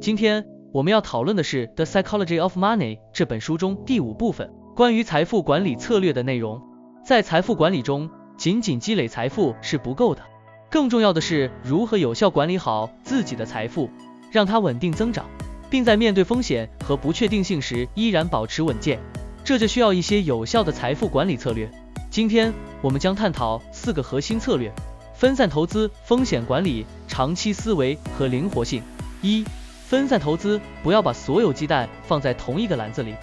今天我们要讨论的是《The Psychology of Money》这本书中第5部分，关于财富管理策略的内容。在财富管理中，仅仅积累财富是不够的，更重要的是如何有效管理好自己的财富，让它稳定增长，并在面对风险和不确定性时依然保持稳健。这就需要一些有效的财富管理策略。今天我们将探讨4个核心策略：分散投资、风险管理、长期思维和灵活性。1、分散投资，不要把所有鸡蛋放在同一个篮子里。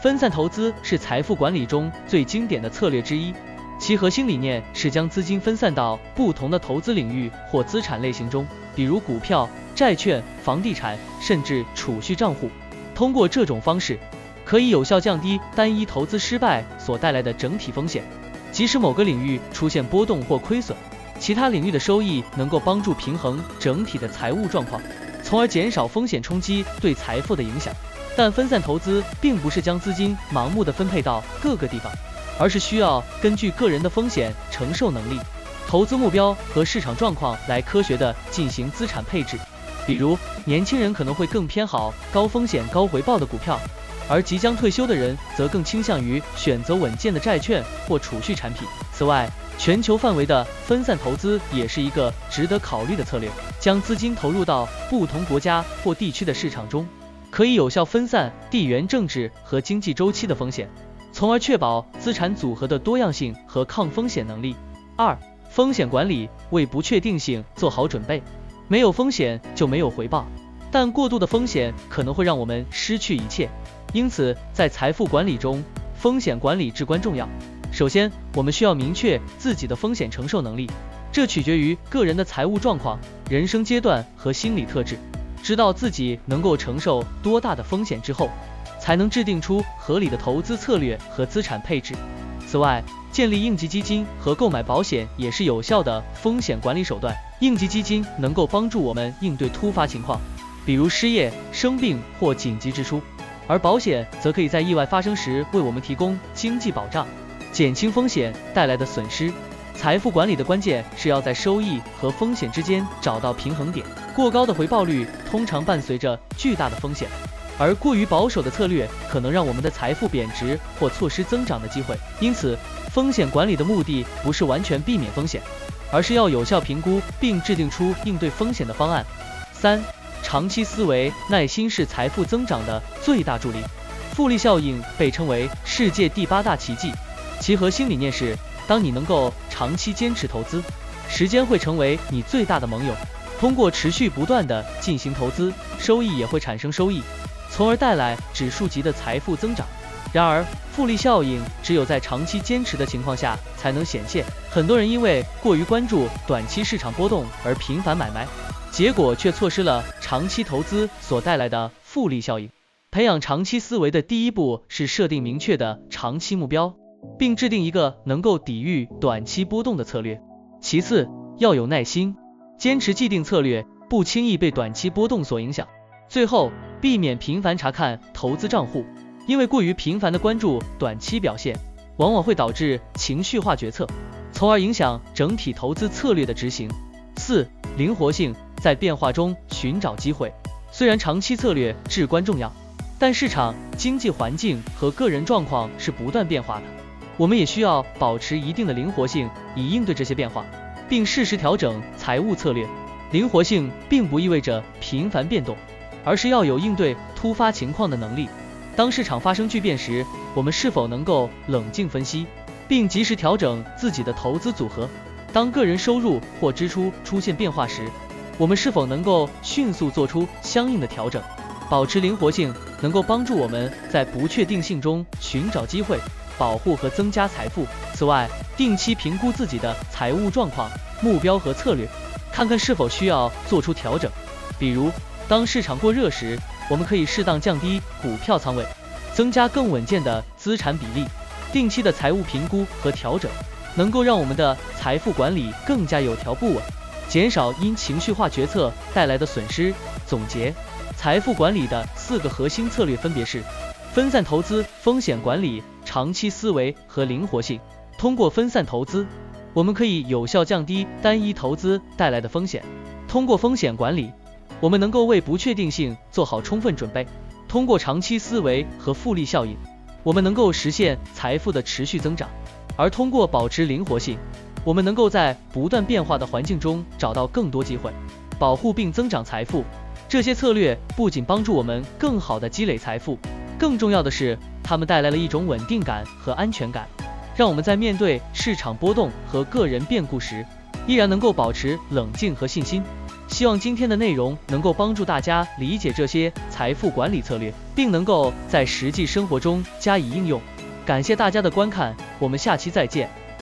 分散投资是财富管理中最经典的策略之一，其核心理念是将资金分散到不同的投资领域或资产类型中，比如股票、债券、房地产，甚至储蓄账户。通过这种方式，可以有效降低单一投资失败所带来的整体风险。即使某个领域出现波动或亏损，其他领域的收益能够帮助平衡整体的财务状况，从而减少风险冲击对财富的影响。但分散投资并不是将资金盲目的分配到各个地方，而是需要根据个人的风险承受能力、投资目标和市场状况来科学地进行资产配置。比如，年轻人可能会更偏好高风险高回报的股票，而即将退休的人则更倾向于选择稳健的债券或储蓄产品。此外，全球范围的分散投资也是一个值得考虑的策略，将资金投入到不同国家或地区的市场中，可以有效分散地缘政治和经济周期的风险，从而确保资产组合的多样性和抗风险能力。2、风险管理，为不确定性做好准备。没有风险就没有回报，但过度的风险可能会让我们失去一切。因此，在财富管理中，风险管理至关重要。首先，我们需要明确自己的风险承受能力，这取决于个人的财务状况、人生阶段和心理特质。知道自己能够承受多大的风险之后，才能制定出合理的投资策略和资产配置。此外，建立应急基金和购买保险也是有效的风险管理手段。应急基金能够帮助我们应对突发情况，比如失业、生病或紧急支出，而保险则可以在意外发生时为我们提供经济保障，减轻风险带来的损失。财富管理的关键是要在收益和风险之间找到平衡点。过高的回报率通常伴随着巨大的风险，而过于保守的策略可能让我们的财富贬值或错失增长的机会。因此，风险管理的目的不是完全避免风险，而是要有效评估并制定出应对风险的方案。3、长期思维，耐心是财富增长的最大助力。复利效应被称为世界第8大奇迹，其核心理念是，当你能够长期坚持投资，时间会成为你最大的盟友。通过持续不断地进行投资，收益也会产生收益，从而带来指数级的财富增长。然而，复利效应只有在长期坚持的情况下才能显现。很多人因为过于关注短期市场波动而频繁买卖，结果却错失了长期投资所带来的复利效应。培养长期思维的第一步是设定明确的长期目标，并制定一个能够抵御短期波动的策略。其次，要有耐心，坚持既定策略，不轻易被短期波动所影响。最后，避免频繁查看投资账户，因为过于频繁的关注短期表现，往往会导致情绪化决策，从而影响整体投资策略的执行。4、灵活性，在变化中寻找机会。虽然长期策略至关重要，但市场、经济环境和个人状况是不断变化的，我们也需要保持一定的灵活性，以应对这些变化，并适时调整财务策略。灵活性并不意味着频繁变动，而是要有应对突发情况的能力。当市场发生巨变时，我们是否能够冷静分析，并及时调整自己的投资组合？当个人收入或支出出现变化时，我们是否能够迅速做出相应的调整？保持灵活性能够帮助我们在不确定性中寻找机会，保护和增加财富。此外，定期评估自己的财务状况、目标和策略，看看是否需要做出调整。比如，当市场过热时，我们可以适当降低股票仓位，增加更稳健的资产比例。定期的财务评估和调整，能够让我们的财富管理更加有条不紊，减少因情绪化决策带来的损失。总结，财富管理的4个核心策略分别是：分散投资、风险管理、长期思维和灵活性。通过分散投资，我们可以有效降低单一投资带来的风险；通过风险管理，我们能够为不确定性做好充分准备。通过长期思维和复利效应，我们能够实现财富的持续增长。而通过保持灵活性，我们能够在不断变化的环境中找到更多机会，保护并增长财富。这些策略不仅帮助我们更好地积累财富，更重要的是，它们带来了一种稳定感和安全感，让我们在面对市场波动和个人变故时，依然能够保持冷静和信心。希望今天的内容能够帮助大家理解这些财富管理策略，并能够在实际生活中加以应用。感谢大家的观看，我们下期再见。